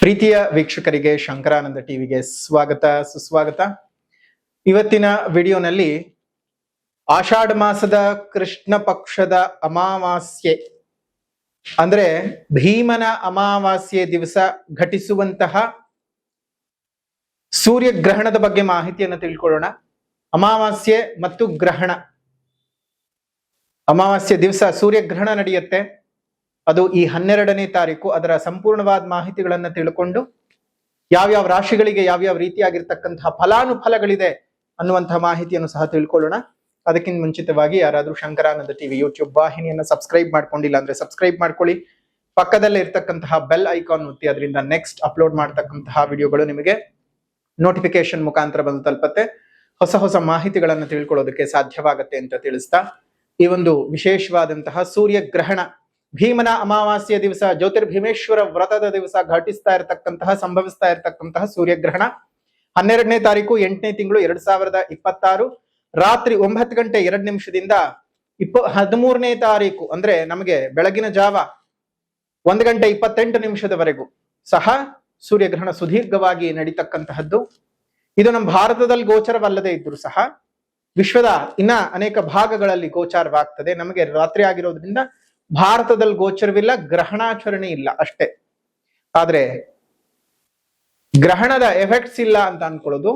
ಪ್ರೀತಿಯ ವೀಕ್ಷಕರಿಗೆ ಶಂಕರಾನಂದ ಟಿವಿಗೆ ಸ್ವಾಗತ ಸುಸ್ವಾಗತ. ಇವತ್ತಿನ ವಿಡಿಯೋನಲ್ಲಿ ಆಷಾಢ ಮಾಸದ ಕೃಷ್ಣ ಪಕ್ಷದ ಅಮಾವಾಸ್ಯೆ ಅಂದ್ರೆ ಭೀಮನ ಅಮಾವಾಸ್ಯೆ ದಿವಸ ಘಟಿಸುವಂತಹ ಸೂರ್ಯಗ್ರಹಣದ ಬಗ್ಗೆ ಮಾಹಿತಿಯನ್ನು ತಿಳ್ಕೊಳ್ಳೋಣ. ಅಮಾವಾಸ್ಯೆ ಮತ್ತು ಗ್ರಹಣ. ಅಮಾವಾಸ್ಯೆ ದಿವಸ ಸೂರ್ಯಗ್ರಹಣ ನಡೆಯುತ್ತೆ. ಅದು ಈ 12ನೇ ತಾರೀಕು. ಅದರ ಸಂಪೂರ್ಣವಾದ ಮಾಹಿತಿಗಳನ್ನು ತಿಳ್ಕೊಂಡು ಯಾವ್ಯಾವ ರಾಶಿಗಳಿಗೆ ಯಾವ್ಯಾವ ರೀತಿಯಾಗಿರ್ತಕ್ಕಂತಹ ಫಲಾನುಫಲಗಳಿದೆ ಅನ್ನುವಂತಹ ಮಾಹಿತಿಯನ್ನು ಸಹ ತಿಳ್ಕೊಳ್ಳೋಣ. ಅದಕ್ಕಿಂತ ಮುಂಚಿತವಾಗಿ ಯಾರಾದ್ರೂ ಶಂಕರಾನಂದ ಟಿವಿ ಯೂಟ್ಯೂಬ್ ವಾಹಿನಿಯನ್ನ ಸಬ್ಸ್ಕ್ರೈಬ್ ಮಾಡ್ಕೊಂಡಿಲ್ಲ ಅಂದ್ರೆ ಸಬ್ಸ್ಕ್ರೈಬ್ ಮಾಡ್ಕೊಳ್ಳಿ. ಪಕ್ಕದಲ್ಲೇ ಇರ್ತಕ್ಕಂತಹ ಬೆಲ್ ಐಕಾನ್ ಒತ್ತಿ. ಅದರಿಂದ ನೆಕ್ಸ್ಟ್ ಅಪ್ಲೋಡ್ ಮಾಡತಕ್ಕಂತಹ ವಿಡಿಯೋಗಳು ನಿಮಗೆ ನೋಟಿಫಿಕೇಶನ್ ಮುಖಾಂತರ ಬಂದು ತಲುಪತ್ತೆ. ಹೊಸ ಹೊಸ ಮಾಹಿತಿಗಳನ್ನು ತಿಳ್ಕೊಳ್ಳೋದಕ್ಕೆ ಸಾಧ್ಯವಾಗತ್ತೆ ಅಂತ ತಿಳಿಸ್ತಾ, ಈ ಒಂದು ವಿಶೇಷವಾದಂತಹ ಸೂರ್ಯಗ್ರಹಣ ಭೀಮನ ಅಮಾವಾಸ್ಯೆಯ ದಿವಸ ಜ್ಯೋತಿರ್ಭೀಮೇಶ್ವರ ವ್ರತದ ದಿವಸ ಸಂಭವಿಸ್ತಾ ಇರತಕ್ಕಂತಹ ಸೂರ್ಯಗ್ರಹಣ 12ನೇ ತಾರೀಕು 8ನೇ ತಿಂಗಳು 2026 ರಾತ್ರಿ 9:02 13ನೇ ತಾರೀಕು ಅಂದ್ರೆ ನಮಗೆ ಬೆಳಗಿನ ಜಾವ 1:28 ಸಹ ಸೂರ್ಯಗ್ರಹಣ ಸುದೀರ್ಘವಾಗಿ ನಡೀತಕ್ಕಂತಹದ್ದು. ಇದು ನಮ್ಮ ಭಾರತದಲ್ಲಿ ಗೋಚರವಲ್ಲದೆ ಇದ್ರು ಸಹ ವಿಶ್ವದ ಇನ್ನ ಅನೇಕ ಭಾಗಗಳಲ್ಲಿ ಗೋಚಾರವಾಗ್ತದೆ. ನಮಗೆ ರಾತ್ರಿ ಆಗಿರೋದ್ರಿಂದ ಭಾರತದಲ್ಲಿ ಗೋಚರವಿಲ್ಲ, ಗ್ರಹಣಾಚರಣೆ ಇಲ್ಲ ಅಷ್ಟೇ. ಆದ್ರೆ ಗ್ರಹಣದ ಎಫೆಕ್ಟ್ಸ್ ಇಲ್ಲ ಅಂತ ಅನ್ಕೊಳ್ಳೋದು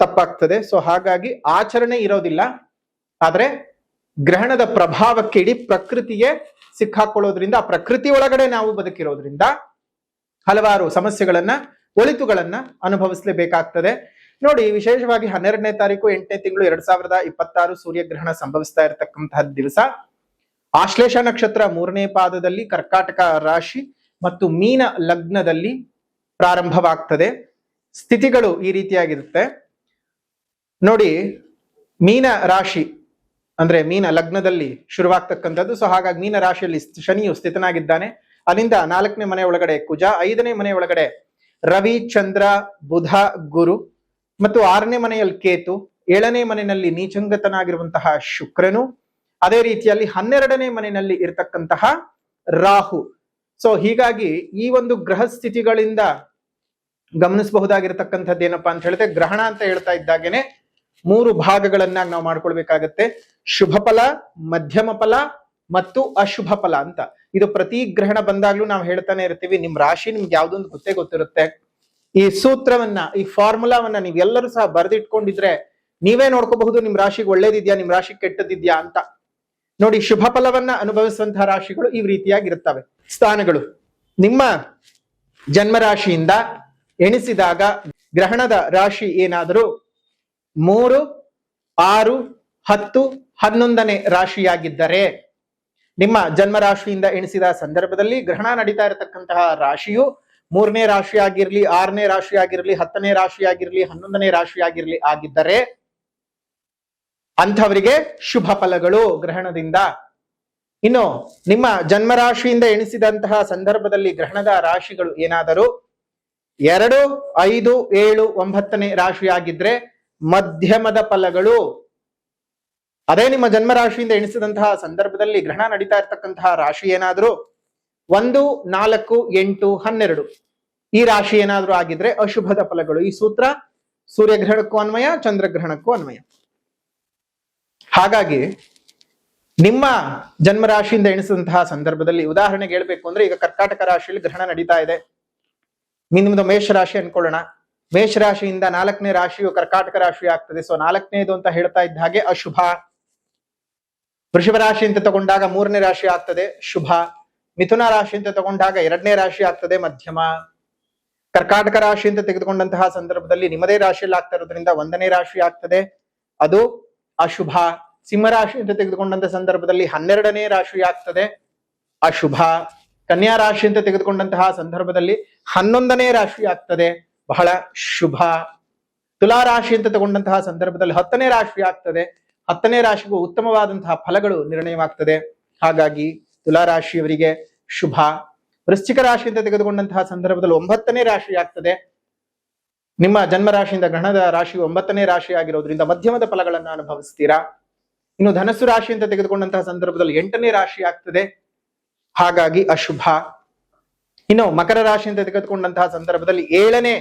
ತಪ್ಪಾಗ್ತದೆ. ಸೊ ಹಾಗಾಗಿ ಆಚರಣೆ ಇರೋದಿಲ್ಲ. ಆದ್ರೆ ಗ್ರಹಣದ ಪ್ರಭಾವಕ್ಕೆ ಇಡೀ ಪ್ರಕೃತಿಗೆ ಸಿಕ್ಕಾಕೊಳ್ಳೋದ್ರಿಂದ, ಆ ಪ್ರಕೃತಿ ಒಳಗಡೆ ನಾವು ಬದುಕಿರೋದ್ರಿಂದ ಹಲವಾರು ಸಮಸ್ಯೆಗಳನ್ನ, ಒಳಿತುಗಳನ್ನ ಅನುಭವಿಸಲೇಬೇಕಾಗ್ತದೆ. ನೋಡಿ, ವಿಶೇಷವಾಗಿ 12ನೇ ತಾರೀಕು 8ನೇ ತಿಂಗಳು 2026 ಸೂರ್ಯಗ್ರಹಣ ಸಂಭವಿಸ್ತಾ ಇರತಕ್ಕಂತಹ ದಿವಸ ಆಶ್ಲೇಷ ನಕ್ಷತ್ರ 3ನೇ ಪಾದದಲ್ಲಿ ಕರ್ಕಾಟಕ ರಾಶಿ ಮತ್ತು ಮೀನ ಲಗ್ನದಲ್ಲಿ ಪ್ರಾರಂಭವಾಗ್ತದೆ. ಸ್ಥಿತಿಗಳು ಈ ರೀತಿಯಾಗಿರುತ್ತೆ ನೋಡಿ. ಮೀನ ರಾಶಿ ಅಂದ್ರೆ ಮೀನ ಲಗ್ನದಲ್ಲಿ ಶುರುವಾಗ್ತಕ್ಕಂಥದ್ದು. ಸೊ ಹಾಗಾಗಿ ಮೀನ ರಾಶಿಯಲ್ಲಿ ಶನಿಯು ಸ್ಥಿತನಾಗಿದ್ದಾನೆ. ಅಲ್ಲಿಂದ 4ನೇ ಮನೆ ಒಳಗಡೆ ಕುಜ, 5ನೇ ಮನೆ ಒಳಗಡೆ ರವಿ, ಚಂದ್ರ, ಬುಧ, ಗುರು ಮತ್ತು 6ನೇ ಮನೆಯಲ್ಲಿ ಕೇತು, 7ನೇ ಮನೆಯಲ್ಲಿ ನೀಚಂಗತನಾಗಿರುವಂತಹ ಶುಕ್ರನು, ಅದೇ ರೀತಿಯಲ್ಲಿ 12ನೇ ಮನೆಯಲ್ಲಿ ಇರತಕ್ಕಂತಹ ರಾಹು. ಸೊ ಹೀಗಾಗಿ ಈ ಒಂದು ಗ್ರಹ ಸ್ಥಿತಿಗಳಿಂದ ಗಮನಿಸಬಹುದಾಗಿರ್ತಕ್ಕಂಥದ್ದು ಏನಪ್ಪಾ ಅಂತ ಹೇಳಿದ್ರೆ, ಗ್ರಹಣ ಅಂತ ಹೇಳ್ತಾ ಇದ್ದಾಗೇನೆ 3 ಭಾಗಗಳನ್ನಾಗಿ ನಾವು ಮಾಡ್ಕೊಳ್ಬೇಕಾಗತ್ತೆ. ಶುಭ ಫಲ, ಮಧ್ಯಮ ಫಲ ಮತ್ತು ಅಶುಭ ಫಲ ಅಂತ. ಇದು ಪ್ರತಿ ಗ್ರಹಣ ಬಂದಾಗ್ಲೂ ನಾವು ಹೇಳ್ತಾನೆ ಇರ್ತೀವಿ. ನಿಮ್ ರಾಶಿ ನಿಮ್ಗೆ ಯಾವ್ದೊಂದು ಗೊತ್ತಿರುತ್ತೆ. ಈ ಸೂತ್ರವನ್ನ, ಈ ಫಾರ್ಮುಲಾವನ್ನ ನೀವೆಲ್ಲರೂ ಸಹ ಬರೆದಿಟ್ಕೊಂಡಿದ್ರೆ ನೀವೇ ನೋಡ್ಕೋಬಹುದು ನಿಮ್ ರಾಶಿಗೆ ಒಳ್ಳೇದಿದ್ಯಾ, ನಿಮ್ ರಾಶಿ ಕೆಟ್ಟದಿದ್ಯಾ ಅಂತ. ನೋಡಿ, ಶುಭ ಫಲವನ್ನ ಅನುಭವಿಸುವಂತಹ ರಾಶಿಗಳು ಈ ರೀತಿಯಾಗಿರುತ್ತವೆ. ಸ್ಥಾನಗಳು ನಿಮ್ಮ ಜನ್ಮ ರಾಶಿಯಿಂದ ಎಣಿಸಿದಾಗ ಗ್ರಹಣದ ರಾಶಿ ಏನಾದರೂ 3, 6, 10, 11ನೇ ರಾಶಿಯಾಗಿದ್ದರೆ, ನಿಮ್ಮ ಜನ್ಮ ರಾಶಿಯಿಂದ ಎಣಿಸಿದ ಸಂದರ್ಭದಲ್ಲಿ ಗ್ರಹಣ ನಡೀತಾ ಇರತಕ್ಕಂತಹ ರಾಶಿಯು 3ನೇ ರಾಶಿ ಆಗಿರ್ಲಿ, 6ನೇ ರಾಶಿ ಆಗಿರ್ಲಿ, 10ನೇ ರಾಶಿ ಆಗಿರ್ಲಿ, 11ನೇ ರಾಶಿ ಆಗಿರ್ಲಿ ಆಗಿದ್ದರೆ ಅಂಥವರಿಗೆ ಶುಭ ಫಲಗಳು ಗ್ರಹಣದಿಂದ. ಇನ್ನು ನಿಮ್ಮ ಜನ್ಮರಾಶಿಯಿಂದ ಎಣಿಸಿದಂತಹ ಸಂದರ್ಭದಲ್ಲಿ ಗ್ರಹಣದ ರಾಶಿಗಳು ಏನಾದರೂ 2, 5, 7, 9ನೇ ರಾಶಿ ಆಗಿದ್ರೆ ಮಧ್ಯಮದ ಫಲಗಳು. ಅದೇ ನಿಮ್ಮ ಜನ್ಮರಾಶಿಯಿಂದ ಎಣಿಸಿದಂತಹ ಸಂದರ್ಭದಲ್ಲಿ ಗ್ರಹಣ ನಡೀತಾ ಇರ್ತಕ್ಕಂತಹ ರಾಶಿ ಏನಾದರೂ 1, 4, 8, 12 ಈ ರಾಶಿ ಏನಾದ್ರೂ ಆಗಿದ್ರೆ ಅಶುಭದ ಫಲಗಳು. ಈ ಸೂತ್ರ ಸೂರ್ಯಗ್ರಹಣಕ್ಕೂ ಅನ್ವಯ, ಚಂದ್ರಗ್ರಹಣಕ್ಕೂ ಅನ್ವಯ. ಹಾಗಾಗಿ ನಿಮ್ಮ ಜನ್ಮರಾಶಿಯಿಂದ ಎಣಿಸಿದಂತಹ ಸಂದರ್ಭದಲ್ಲಿ, ಉದಾಹರಣೆಗೆ ಹೇಳ್ಬೇಕು ಅಂದ್ರೆ, ಈಗ ಕರ್ಕಾಟಕ ರಾಶಿಯಲ್ಲಿ ಗ್ರಹಣ ನಡೀತಾ ಇದೆ. ನಿಮ್ದು ಮೇಷರಾಶಿ ಅನ್ಕೊಳ್ಳೋಣ. ಮೇಷರಾಶಿಯಿಂದ 4ನೇ ರಾಶಿಯು ಕರ್ಕಾಟಕ ರಾಶಿ ಆಗ್ತದೆ. ಸೊ 4ನೇದು ಅಂತ ಹೇಳ್ತಾ ಇದ್ದ ಹಾಗೆ ಅಶುಭ. ವೃಷಭ ರಾಶಿ ಅಂತ ತಗೊಂಡಾಗ 3ನೇ ರಾಶಿ ಆಗ್ತದೆ, ಶುಭ. ಮಿಥುನ ರಾಶಿ ಅಂತ ತಗೊಂಡಾಗ 2ನೇ ರಾಶಿ ಆಗ್ತದೆ, ಮಧ್ಯಮ. ಕರ್ಕಾಟಕ ರಾಶಿ ಅಂತ ತೆಗೆದುಕೊಂಡಂತಹ ಸಂದರ್ಭದಲ್ಲಿ ನಿಮ್ಮದೇ ರಾಶಿಯಲ್ಲಿ ಆಗ್ತಾ ಇರೋದ್ರಿಂದ 1ನೇ ರಾಶಿ ಆಗ್ತದೆ, ಅದು ಅಶುಭ. ಸಿಂಹರಾಶಿ ಅಂತ ತೆಗೆದುಕೊಂಡಂತ ಸಂದರ್ಭದಲ್ಲಿ 12ನೇ ರಾಶಿ ಆಗ್ತದೆ, ಅಶುಭ. ಕನ್ಯಾ ರಾಶಿ ಅಂತ ತೆಗೆದುಕೊಂಡಂತಹ ಸಂದರ್ಭದಲ್ಲಿ 11ನೇ ರಾಶಿ ಆಗ್ತದೆ, ಬಹಳ ಶುಭ. ತುಲಾ ರಾಶಿ ಅಂತ ತಗೊಂಡಂತಹ ಸಂದರ್ಭದಲ್ಲಿ 10ನೇ ರಾಶಿ ಆಗ್ತದೆ. 10ನೇ ರಾಶಿಗೂ ಉತ್ತಮವಾದಂತಹ ಫಲಗಳು ನಿರ್ಣಯವಾಗ್ತದೆ. ಹಾಗಾಗಿ ತುಲಾ ರಾಶಿಯವರಿಗೆ ಶುಭ. ವೃಶ್ಚಿಕ ರಾಶಿ ಅಂತ ತೆಗೆದುಕೊಂಡಂತಹ ಸಂದರ್ಭದಲ್ಲಿ 9ನೇ ರಾಶಿ ಆಗ್ತದೆ. ನಿಮ್ಮ ಜನ್ಮ ರಾಶಿಯಿಂದ ಗ್ರಹಣದ ರಾಶಿ 9ನೇ ರಾಶಿ ಆಗಿರೋದ್ರಿಂದ ಮಧ್ಯಮದ ಫಲಗಳನ್ನ ಅನುಭವಿಸ್ತೀರಾ. ಇನ್ನು ಧನಸ್ಸು ರಾಶಿ ಅಂತ ತೆಗೆದುಕೊಂಡಂತಹ ಸಂದರ್ಭದಲ್ಲಿ 8ನೇ ರಾಶಿ ಆಗ್ತದೆ, ಹಾಗಾಗಿ ಅಶುಭ. ಇನ್ನು ಮಕರ ರಾಶಿ ಅಂತ ತೆಗೆದುಕೊಂಡಂತಹ ಸಂದರ್ಭದಲ್ಲಿ 7ನೇ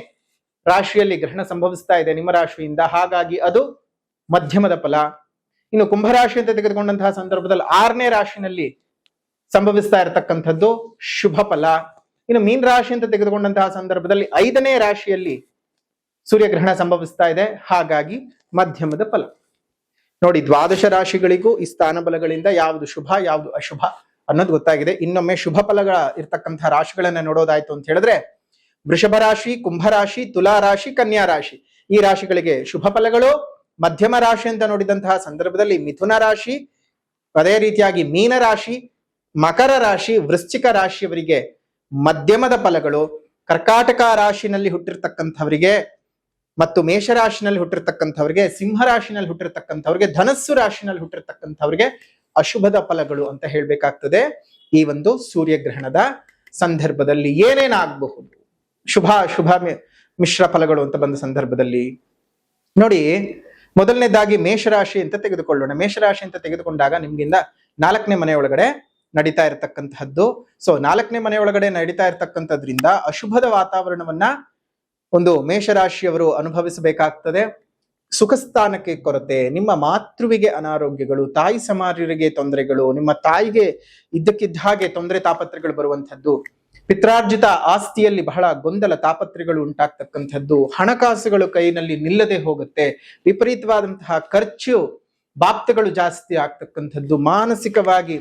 ರಾಶಿಯಲ್ಲಿ ಗ್ರಹಣ ಸಂಭವಿಸ್ತಾ ಇದೆ ನಿಮ್ಮ ರಾಶಿಯಿಂದ, ಹಾಗಾಗಿ ಅದು ಮಧ್ಯಮದ ಫಲ. ಇನ್ನು ಕುಂಭರಾಶಿ ಅಂತ ತೆಗೆದುಕೊಂಡಂತಹ ಸಂದರ್ಭದಲ್ಲಿ 6ನೇ ರಾಶಿನಲ್ಲಿ ಸಂಭವಿಸ್ತಾ ಇರತಕ್ಕಂಥದ್ದು ಶುಭ ಫಲ. ಇನ್ನು ಮೀನ ರಾಶಿ ಅಂತ ತೆಗೆದುಕೊಂಡಂತಹ ಸಂದರ್ಭದಲ್ಲಿ 5ನೇ ರಾಶಿಯಲ್ಲಿ ಸೂರ್ಯಗ್ರಹಣ ಸಂಭವಿಸ್ತಾ ಇದೆ, ಹಾಗಾಗಿ ಮಧ್ಯಮದ ಫಲ. ನೋಡಿ, ದ್ವಾದಶ ರಾಶಿಗಳಿಗೂ ಈ ಸ್ಥಾನ ಬಲಗಳಿಂದ ಯಾವುದು ಶುಭ ಯಾವುದು ಅಶುಭ ಅನ್ನೋದು ಗೊತ್ತಾಗಿದೆ. ಇನ್ನೊಮ್ಮೆ ಶುಭ ಫಲಗಳ ಇರ್ತಕ್ಕಂತಹ ರಾಶಿಗಳನ್ನ ನೋಡೋದಾಯ್ತು ಅಂತ ಹೇಳಿದ್ರೆ, ವೃಷಭ ರಾಶಿ, ಕುಂಭರಾಶಿ, ತುಲಾ ರಾಶಿ, ಕನ್ಯಾ ರಾಶಿ, ಈ ರಾಶಿಗಳಿಗೆ ಶುಭ ಫಲಗಳು. ಮಧ್ಯಮ ರಾಶಿ ಅಂತ ನೋಡಿದಂತಹ ಸಂದರ್ಭದಲ್ಲಿ ಮಿಥುನ ರಾಶಿ, ಅದೇ ರೀತಿಯಾಗಿ ಮೀನ ರಾಶಿ, ಮಕರ ರಾಶಿ, ವೃಶ್ಚಿಕ ರಾಶಿಯವರಿಗೆ ಮಧ್ಯಮದ ಫಲಗಳು. ಕರ್ಕಾಟಕ ರಾಶಿನಲ್ಲಿ ಹುಟ್ಟಿರ್ತಕ್ಕಂಥವರಿಗೆ ಮತ್ತು ಮೇಷರಾಶಿನಲ್ಲಿ ಹುಟ್ಟಿರ್ತಕ್ಕಂಥವ್ರಿಗೆ, ಸಿಂಹ ರಾಶಿನಲ್ಲಿ ಹುಟ್ಟಿರ್ತಕ್ಕಂಥವ್ರಿಗೆ, ಧನಸ್ಸು ರಾಶಿನಲ್ಲಿ ಹುಟ್ಟಿರ್ತಕ್ಕಂಥವ್ರಿಗೆ ಅಶುಭದ ಫಲಗಳು ಅಂತ ಹೇಳ್ಬೇಕಾಗ್ತದೆ. ಈ ಒಂದು ಸೂರ್ಯಗ್ರಹಣದ ಸಂದರ್ಭದಲ್ಲಿ ಏನೇನಾಗಬಹುದು ಶುಭ ಅಶುಭ ಮಿಶ್ರ ಫಲಗಳು ಅಂತ ಬಂದ ಸಂದರ್ಭದಲ್ಲಿ ನೋಡಿ, ಮೊದಲನೇದಾಗಿ ಮೇಷರಾಶಿ ಅಂತ ತೆಗೆದುಕೊಳ್ಳೋಣ. ಮೇಷರಾಶಿ ಅಂತ ತೆಗೆದುಕೊಂಡಾಗ ನಿಮ್ಗಿಂದ 4ನೇ ಮನೆಯೊಳಗಡೆ ನಡೀತಾ ಇರತಕ್ಕಂತಹದ್ದು. ಸೊ 4ನೇ ಮನೆಯೊಳಗಡೆ ನಡೀತಾ ಇರತಕ್ಕಂಥದ್ರಿಂದ ಅಶುಭದ ವಾತಾವರಣವನ್ನ ಒಂದು ಮೇಷರಾಶಿಯವರು ಅನುಭವಿಸಬೇಕಾಗ್ತದೆ. ಸುಖಸ್ಥಾನಕ್ಕೆ ಕೊರತೆ, ನಿಮ್ಮ ಮಾತೃವಿಗೆ ಅನಾರೋಗ್ಯಗಳು, ತಾಯಿ ಸಮಾರ್ಯರಿಗೆ ತೊಂದರೆಗಳು, ನಿಮ್ಮ ತಾಯಿಗೆ ಇದ್ದಕ್ಕಿದ್ದ ಹಾಗೆ ತೊಂದರೆ ತಾಪತ್ರೆಗಳು ಬರುವಂಥದ್ದು, ಪಿತ್ರಾರ್ಜಿತ ಆಸ್ತಿಯಲ್ಲಿ ಬಹಳ ಗೊಂದಲ ತಾಪತ್ರೆಗಳು ಉಂಟಾಗ್ತಕ್ಕಂಥದ್ದು, ಹಣಕಾಸುಗಳು ಕೈನಲ್ಲಿ ನಿಲ್ಲದೆ ಹೋಗುತ್ತೆ, ವಿಪರೀತವಾದಂತಹ ಖರ್ಚು ಬಾಪ್ತಗಳು ಜಾಸ್ತಿ ಆಗ್ತಕ್ಕಂಥದ್ದು, ಮಾನಸಿಕವಾಗಿ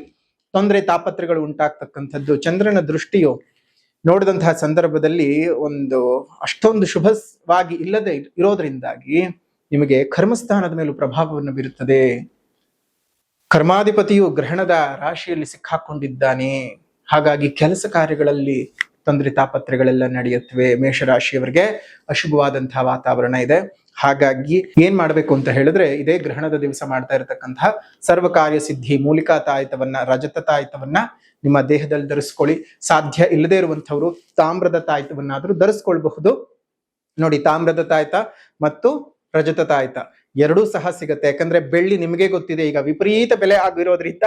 ತೊಂದರೆ ತಾಪತ್ರೆಗಳು ಉಂಟಾಗ್ತಕ್ಕಂಥದ್ದು. ಚಂದ್ರನ ದೃಷ್ಟಿಯು ನೋಡಿದಂತಹ ಸಂದರ್ಭದಲ್ಲಿ ಒಂದು ಅಷ್ಟೊಂದು ಶುಭವಾಗಿ ಇಲ್ಲದೆ ಇರೋದ್ರಿಂದಾಗಿ ನಿಮಗೆ ಕರ್ಮಸ್ಥಾನದ ಮೇಲೂ ಪ್ರಭಾವವನ್ನು ಬೀರುತ್ತದೆ. ಕರ್ಮಾಧಿಪತಿಯು ಗ್ರಹಣದ ರಾಶಿಯಲ್ಲಿ ಸಿಕ್ಕಾಕೊಂಡಿದ್ದಾನೆ, ಹಾಗಾಗಿ ಕೆಲಸ ಕಾರ್ಯಗಳಲ್ಲಿ ತೊಂದರೆ ತಾಪತ್ರೆಗಳೆಲ್ಲ ನಡೆಯುತ್ತವೆ. ಮೇಷರಾಶಿಯವರಿಗೆ ಅಶುಭವಾದಂತಹ ವಾತಾವರಣ ಇದೆ. ಹಾಗಾಗಿ ಏನ್ ಮಾಡ್ಬೇಕು ಅಂತ ಹೇಳಿದ್ರೆ, ಇದೇ ಗ್ರಹಣದ ದಿವಸ ಮಾಡ್ತಾ ಇರತಕ್ಕಂತಹ ಸರ್ವ ಕಾರ್ಯ ಸಿದ್ಧಿ ಮೂಲಿಕಾ ತಾಯಿತವನ್ನ, ರಜತ ತಾಯಿತವನ್ನ ನಿಮ್ಮ ದೇಹದಲ್ಲಿ ಧರಿಸ್ಕೊಳ್ಳಿ. ಸಾಧ್ಯ ಇಲ್ಲದೆ ಇರುವಂತವ್ರು ತಾಮ್ರದ ತಾಯಿತವನ್ನಾದ್ರೂ ಧರಿಸ್ಕೊಳ್ಬಹುದು. ನೋಡಿ, ತಾಮ್ರದ ತಾಯಿತ ಮತ್ತು ರಜತ ತಾಯಿತ ಎರಡೂ ಸಹ ಸಿಗತ್ತೆ. ಯಾಕಂದ್ರೆ ಬೆಳ್ಳಿ ನಿಮಗೆ ಗೊತ್ತಿದೆ ಈಗ ವಿಪರೀತ ಬೆಲೆ ಆಗಿರೋದ್ರಿಂದ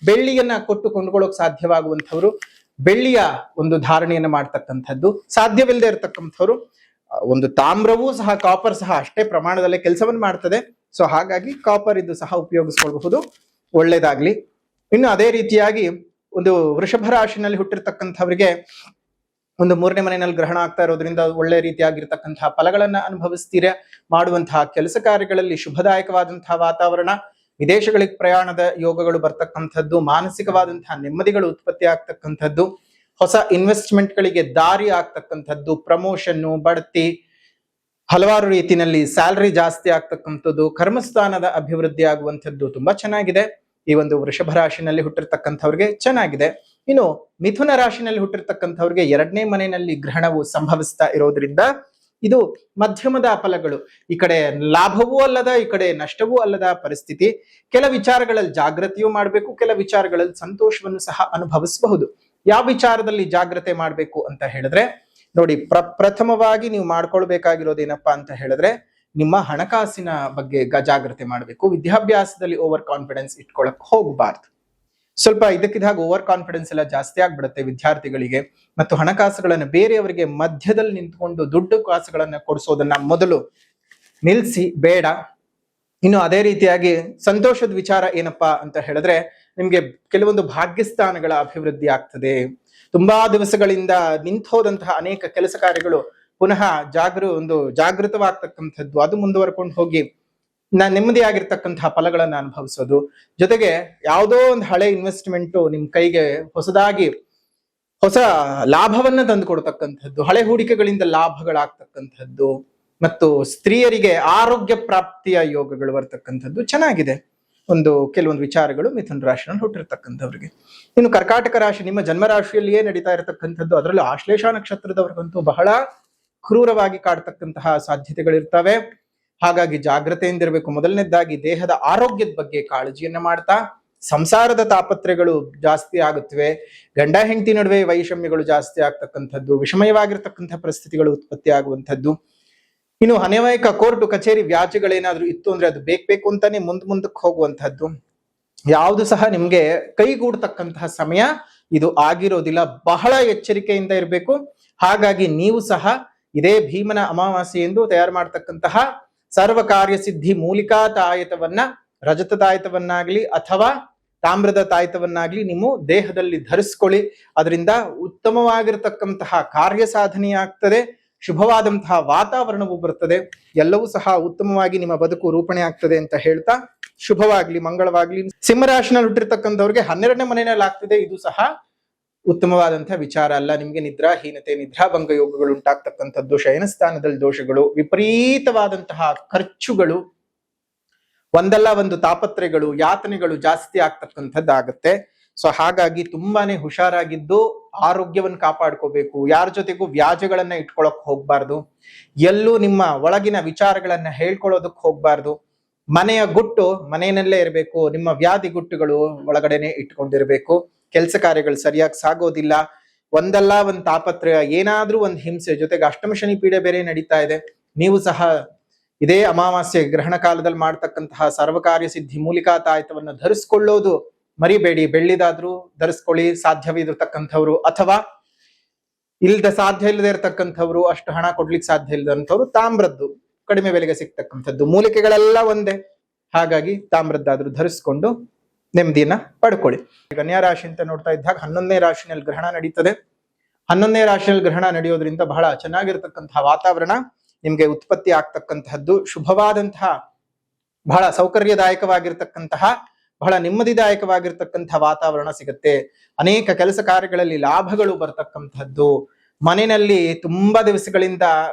ಬೆಳ್ಳಿಯನ್ನ ಕೊಟ್ಟು ಕೊಂಡ್ಕೊಳ್ಳೋಕ್ ಸಾಧ್ಯವಾಗುವಂಥವ್ರು ಬೆಳ್ಳಿಯ ಒಂದು ಧಾರಣೆಯನ್ನ ಮಾಡ್ತಕ್ಕಂಥದ್ದು. ಸಾಧ್ಯವಿಲ್ಲದೆ ಇರತಕ್ಕಂಥವ್ರು ಒಂದು ತಾಮ್ರವೂ ಸಹ, ಕಾಪರ್ ಸಹ ಅಷ್ಟೇ ಪ್ರಮಾಣದಲ್ಲೇ ಕೆಲಸವನ್ನು ಮಾಡ್ತದೆ. ಸೊ ಹಾಗಾಗಿ ಕಾಪರ್ ಇದು ಸಹ ಉಪಯೋಗಿಸ್ಕೊಳ್ಬಹುದು, ಒಳ್ಳೇದಾಗ್ಲಿ. ಇನ್ನು ಅದೇ ರೀತಿಯಾಗಿ ಒಂದು ವೃಷಭ ರಾಶಿನಲ್ಲಿ ಹುಟ್ಟಿರ್ತಕ್ಕಂಥವ್ರಿಗೆ ಒಂದು 3ನೇ ಮನೆಯಲ್ಲಿ ಗ್ರಹಣ ಆಗ್ತಾ ಇರೋದ್ರಿಂದ ಒಳ್ಳೆ ರೀತಿಯಾಗಿರ್ತಕ್ಕಂತಹ ಫಲಗಳನ್ನ ಅನುಭವಿಸ್ತೀರ. ಮಾಡುವಂತಹ ಕೆಲಸ ಕಾರ್ಯಗಳಲ್ಲಿ ಶುಭದಾಯಕವಾದಂತಹ ವಾತಾವರಣ, ವಿದೇಶಗಳಿಗೆ ಪ್ರಯಾಣದ ಯೋಗಗಳು ಬರ್ತಕ್ಕಂಥದ್ದು, ಮಾನಸಿಕವಾದಂತಹ ನೆಮ್ಮದಿಗಳು ಉತ್ಪತ್ತಿ ಆಗ್ತಕ್ಕಂಥದ್ದು, ಹೊಸ ಇನ್ವೆಸ್ಟ್ಮೆಂಟ್ಗಳಿಗೆ ದಾರಿ ಆಗ್ತಕ್ಕಂಥದ್ದು, ಪ್ರಮೋಷನ್ನು, ಬಡ್ತಿ, ಹಲವಾರು ರೀತಿಯಲ್ಲಿ ಸ್ಯಾಲರಿ ಜಾಸ್ತಿ ಆಗ್ತಕ್ಕಂಥದ್ದು, ಕರ್ಮಸ್ಥಾನದ ಅಭಿವೃದ್ಧಿ ಆಗುವಂಥದ್ದು ತುಂಬಾ ಚೆನ್ನಾಗಿದೆ. ಈ ಒಂದು ವೃಷಭ ರಾಶಿನಲ್ಲಿ ಹುಟ್ಟಿರ್ತಕ್ಕಂಥವ್ರಿಗೆ ಚೆನ್ನಾಗಿದೆ. ಇನ್ನು ಮಿಥುನ ರಾಶಿನಲ್ಲಿ ಹುಟ್ಟಿರ್ತಕ್ಕಂಥವ್ರಿಗೆ 2ನೇ ಮನೆಯಲ್ಲಿ ಗ್ರಹಣವು ಸಂಭವಿಸ್ತಾ ಇರೋದ್ರಿಂದ ಇದು ಮಧ್ಯಮದ ಫಲಗಳು. ಈ ಕಡೆ ಲಾಭವೂ ಅಲ್ಲದ, ಈ ಕಡೆ ನಷ್ಟವೂ ಅಲ್ಲದ ಪರಿಸ್ಥಿತಿ. ಕೆಲ ವಿಚಾರಗಳಲ್ಲಿ ಜಾಗೃತಿಯೂ ಮಾಡಬೇಕು, ಕೆಲ ವಿಚಾರಗಳಲ್ಲಿ ಸಂತೋಷವನ್ನು ಸಹ ಅನುಭವಿಸಬಹುದು. ಯಾವ ವಿಚಾರದಲ್ಲಿ ಜಾಗ್ರತೆ ಮಾಡಬೇಕು ಅಂತ ಹೇಳಿದ್ರೆ ನೋಡಿ, ಪ್ರಥಮವಾಗಿ ನೀವು ಮಾಡ್ಕೊಳ್ಬೇಕಾಗಿರೋದೇನಪ್ಪಾ ಅಂತ ಹೇಳಿದ್ರೆ ನಿಮ್ಮ ಹಣಕಾಸಿನ ಬಗ್ಗೆ ಜಾಗ್ರತೆ ಮಾಡಬೇಕು. ವಿದ್ಯಾಭ್ಯಾಸದಲ್ಲಿ ಓವರ್ ಕಾನ್ಫಿಡೆನ್ಸ್ ಇಟ್ಕೊಳಕ್ ಹೋಗಬಾರ್ದು. ಸ್ವಲ್ಪ ಇದಕ್ಕಿದಾಗ ಓವರ್ ಕಾನ್ಫಿಡೆನ್ಸ್ ಎಲ್ಲ ಜಾಸ್ತಿ ಆಗ್ಬಿಡುತ್ತೆ ವಿದ್ಯಾರ್ಥಿಗಳಿಗೆ. ಮತ್ತು ಹಣಕಾಸುಗಳನ್ನ ಬೇರೆಯವರಿಗೆ ಮಧ್ಯದಲ್ಲಿ ನಿಂತ್ಕೊಂಡು ದುಡ್ಡು ಕಾಸುಗಳನ್ನ ಕೊಡಿಸೋದನ್ನ ಮೊದಲು ನಿಲ್ಸಿ, ಬೇಡ. ಇನ್ನು ಅದೇ ರೀತಿಯಾಗಿ ಸಂತೋಷದ ವಿಚಾರ ಏನಪ್ಪಾ ಅಂತ ಹೇಳಿದ್ರೆ, ನಿಮ್ಗೆ ಕೆಲವೊಂದು ಭಾಗ್ಯಸ್ಥಾನಗಳ ಅಭಿವೃದ್ಧಿ ಆಗ್ತದೆ. ತುಂಬಾ ದಿವಸಗಳಿಂದ ನಿಂತೋದಂತಹ ಅನೇಕ ಕೆಲಸ ಕಾರ್ಯಗಳು ಪುನಃ ಜಾಗೃತವಾಗ್ತಕ್ಕಂಥದ್ದು, ಅದು ಮುಂದುವರ್ಕೊಂಡು ಹೋಗಿ ನೆಮ್ಮದಿಯಾಗಿರ್ತಕ್ಕಂತಹ ಫಲಗಳನ್ನ ಅನುಭವಿಸೋದು. ಜೊತೆಗೆ ಯಾವುದೋ ಒಂದು ಹಳೆ ಇನ್ವೆಸ್ಟ್ಮೆಂಟು ನಿಮ್ ಕೈಗೆ ಹೊಸ ಲಾಭವನ್ನ ತಂದು ಕೊಡ್ತಕ್ಕಂಥದ್ದು, ಹಳೆ ಹೂಡಿಕೆಗಳಿಂದ ಲಾಭಗಳಾಗ್ತಕ್ಕಂಥದ್ದು, ಮತ್ತು ಸ್ತ್ರೀಯರಿಗೆ ಆರೋಗ್ಯ ಪ್ರಾಪ್ತಿಯ ಯೋಗಗಳು ಬರ್ತಕ್ಕಂಥದ್ದು ಚೆನ್ನಾಗಿದೆ. ಕೆಲವೊಂದು ವಿಚಾರಗಳು ಮಿಥುನ ರಾಶಿನಲ್ಲಿ ಹುಟ್ಟಿರ್ತಕ್ಕಂಥವ್ರಿಗೆ. ಇನ್ನು ಕರ್ಕಾಟಕ ರಾಶಿ ನಿಮ್ಮ ಜನ್ಮ ರಾಶಿಯಲ್ಲಿಯೇ ನಡೀತಾ ಇರತಕ್ಕಂಥದ್ದು, ಅದರಲ್ಲೂ ಆಶ್ಲೇಷ ನಕ್ಷತ್ರದವರಿಗಂತೂ ಬಹಳ ಕ್ರೂರವಾಗಿ ಕಾಡ್ತಕ್ಕಂತಹ ಸಾಧ್ಯತೆಗಳಿರ್ತವೆ. ಹಾಗಾಗಿ ಜಾಗ್ರತೆಯಿಂದಿರಬೇಕು. ಮೊದಲನೇದಾಗಿ ದೇಹದ ಆರೋಗ್ಯದ ಬಗ್ಗೆ ಕಾಳಜಿಯನ್ನ ಮಾಡ್ತಾ, ಸಂಸಾರದ ತಾಪತ್ರೆಗಳು ಜಾಸ್ತಿ ಆಗುತ್ತವೆ, ಗಂಡ ಹೆಂಡತಿ ನಡುವೆ ವೈಷಮ್ಯಗಳು ಜಾಸ್ತಿ ಆಗ್ತಕ್ಕಂಥದ್ದು, ವಿಷಮಯವಾಗಿರ್ತಕ್ಕಂಥ ಪರಿಸ್ಥಿತಿಗಳು ಉತ್ಪತ್ತಿ ಆಗುವಂಥದ್ದು. ಇನ್ನು ಅನ್ವಯಿಕ ಕೋರ್ಟು ಕಚೇರಿ ವ್ಯಾಜ್ಯಗಳೇನಾದ್ರೂ ಇತ್ತು ಅಂದ್ರೆ ಅದು ಬೇಕು ಅಂತಾನೆ ಮುಂದಕ್ಕೆ ಹೋಗುವಂತಹದ್ದು. ಯಾವುದು ಸಹ ನಿಮ್ಗೆ ಕೈಗೂಡ್ತಕ್ಕಂತಹ ಸಮಯ ಇದು ಆಗಿರೋದಿಲ್ಲ. ಬಹಳ ಎಚ್ಚರಿಕೆಯಿಂದ ಇರಬೇಕು. ಹಾಗಾಗಿ ನೀವು ಸಹ ಇದೇ ಭೀಮನ ಅಮಾವಾಸ್ಯೆ ಎಂದು ತಯಾರು ಮಾಡತಕ್ಕಂತಹ ಸರ್ವ ಕಾರ್ಯ ಸಿದ್ಧಿ ಮೂಲಿಕಾ ತಾಯತವನ್ನ, ರಜತ ತಾಯತವನ್ನಾಗ್ಲಿ ಅಥವಾ ತಾಮ್ರದ ತಾಯ್ತವನ್ನಾಗ್ಲಿ ನೀವು ದೇಹದಲ್ಲಿ ಧರಿಸ್ಕೊಳ್ಳಿ. ಅದರಿಂದ ಉತ್ತಮವಾಗಿರತಕ್ಕಂತಹ ಕಾರ್ಯ ಸಾಧನೆಯಾಗ್ತದೆ, ಶುಭವಾದಂತಹ ವಾತಾವರಣವು ಬರ್ತದೆ, ಎಲ್ಲವೂ ಸಹ ಉತ್ತಮವಾಗಿ ನಿಮ್ಮ ಬದುಕು ರೂಪಣೆ ಆಗ್ತದೆ ಅಂತ ಹೇಳ್ತಾ, ಶುಭವಾಗ್ಲಿ, ಮಂಗಳವಾಗ್ಲಿ. ಸಿಂಹರಾಶಿನಲ್ಲಿ ಹುಟ್ಟಿರ್ತಕ್ಕಂಥವ್ರಿಗೆ 12ನೇ ಮನೆಯಲ್ಲಿ ಆಗ್ತದೆ, ಇದು ಸಹ ಉತ್ತಮವಾದಂತಹ ವಿಚಾರ ಅಲ್ಲ. ನಿಮ್ಗೆ ನಿದ್ರಾಹೀನತೆ, ನಿದ್ರಾಭಂಗ ಯೋಗಗಳು ಉಂಟಾಗ್ತಕ್ಕಂಥದ್ದು, ಶಯನ ಸ್ಥಾನದಲ್ಲಿ ದೋಷಗಳು, ವಿಪರೀತವಾದಂತಹ ಖರ್ಚುಗಳು, ಒಂದಲ್ಲ ಒಂದು ತಾಪತ್ರೆಗಳು, ಯಾತನೆಗಳು ಜಾಸ್ತಿ ಆಗ್ತಕ್ಕಂಥದ್ದಾಗತ್ತೆ. ಸೊ ಹಾಗಾಗಿ ತುಂಬಾನೇ ಹುಷಾರಾಗಿದ್ದು ಆರೋಗ್ಯವನ್ನು ಕಾಪಾಡ್ಕೋಬೇಕು. ಯಾರ ಜೊತೆಗೂ ವ್ಯಾಜಗಳನ್ನ ಇಟ್ಕೊಳಕ್ ಹೋಗ್ಬಾರ್ದು. ಎಲ್ಲೂ ನಿಮ್ಮ ಒಳಗಿನ ವಿಚಾರಗಳನ್ನ ಹೇಳ್ಕೊಳ್ಳೋದಕ್ಕೆ ಹೋಗ್ಬಾರ್ದು. ಮನೆಯ ಗುಟ್ಟು ಮನೆಯಲ್ಲೇ ಇರಬೇಕು. ನಿಮ್ಮ ವ್ಯಾಧಿ ಗುಟ್ಟುಗಳು ಒಳಗಡೆನೆ ಇಟ್ಕೊಂಡಿರ್ಬೇಕು. ಕೆಲಸ ಕಾರ್ಯಗಳು ಸರಿಯಾಗಿ ಸಾಗೋದಿಲ್ಲ. ಒಂದಲ್ಲ ಒಂದು ತಾಪತ್ರಯ, ಏನಾದ್ರೂ ಒಂದು ಹಿಂಸೆ, ಜೊತೆಗೆ ಅಷ್ಟಮ ಶನಿ ಪೀಡೆ ಬೇರೆ ನಡೀತಾ ಇದೆ. ನೀವು ಸಹ ಇದೇ ಅಮಾವಾಸ್ಯೆ ಗ್ರಹಣ ಕಾಲದಲ್ಲಿ ಮಾಡ್ತಕ್ಕಂತಹ ಸರ್ವಕಾರ್ಯ ಸಿದ್ಧಿ ಮೂಲಿಕಾ ತಾಯ್ತವನ್ನು ಧರಿಸ್ಕೊಳ್ಳೋದು ಮರಿಬೇಡಿ. ಬೆಳ್ಳಿದಾದ್ರೂ ಧರಿಸ್ಕೊಳ್ಳಿ ಸಾಧ್ಯವಿರತಕ್ಕಂಥವ್ರು, ಅಥವಾ ಸಾಧ್ಯ ಇಲ್ಲದೆ ಇರತಕ್ಕಂಥವ್ರು, ಅಷ್ಟು ಹಣ ಕೊಡ್ಲಿಕ್ಕೆ ಸಾಧ್ಯ ಇಲ್ಲದಂಥವ್ರು ತಾಮ್ರದ್ದು ಕಡಿಮೆ ಬೆಲೆಗೆ ಸಿಗ್ತಕ್ಕಂಥದ್ದು. ಮೂಲಿಕೆಗಳೆಲ್ಲ ಒಂದೇ, ಹಾಗಾಗಿ ತಾಮ್ರದ್ದಾದ್ರೂ ಧರಿಸ್ಕೊಂಡು ನೆಮ್ಮದಿಯನ್ನ ಪಡ್ಕೊಳ್ಳಿ. ಕನ್ಯಾ ರಾಶಿ ಅಂತ ನೋಡ್ತಾ ಇದ್ದಾಗ 11ನೇ ರಾಶಿನಲ್ಲಿ ಗ್ರಹಣ ನಡೀತದೆ. 11ನೇ ರಾಶಿಯಲ್ಲಿ ಗ್ರಹಣ ನಡೆಯೋದ್ರಿಂದ ಬಹಳ ಚೆನ್ನಾಗಿರ್ತಕ್ಕಂತಹ ವಾತಾವರಣ ನಿಮ್ಗೆ ಉತ್ಪತ್ತಿ ಆಗ್ತಕ್ಕಂತಹದ್ದು, ಶುಭವಾದಂತಹ, ಬಹಳ ಸೌಕರ್ಯದಾಯಕವಾಗಿರ್ತಕ್ಕಂತಹ, ಬಹಳ ನೆಮ್ಮದಿದಾಯಕವಾಗಿರ್ತಕ್ಕಂತಹ ವಾತಾವರಣ ಸಿಗುತ್ತೆ. ಅನೇಕ ಕೆಲಸ ಕಾರ್ಯಗಳಲ್ಲಿ ಲಾಭಗಳು ಬರ್ತಕ್ಕಂಥದ್ದು. ಮನೆಯಲ್ಲಿ ತುಂಬಾ ದಿವಸಗಳಿಂದ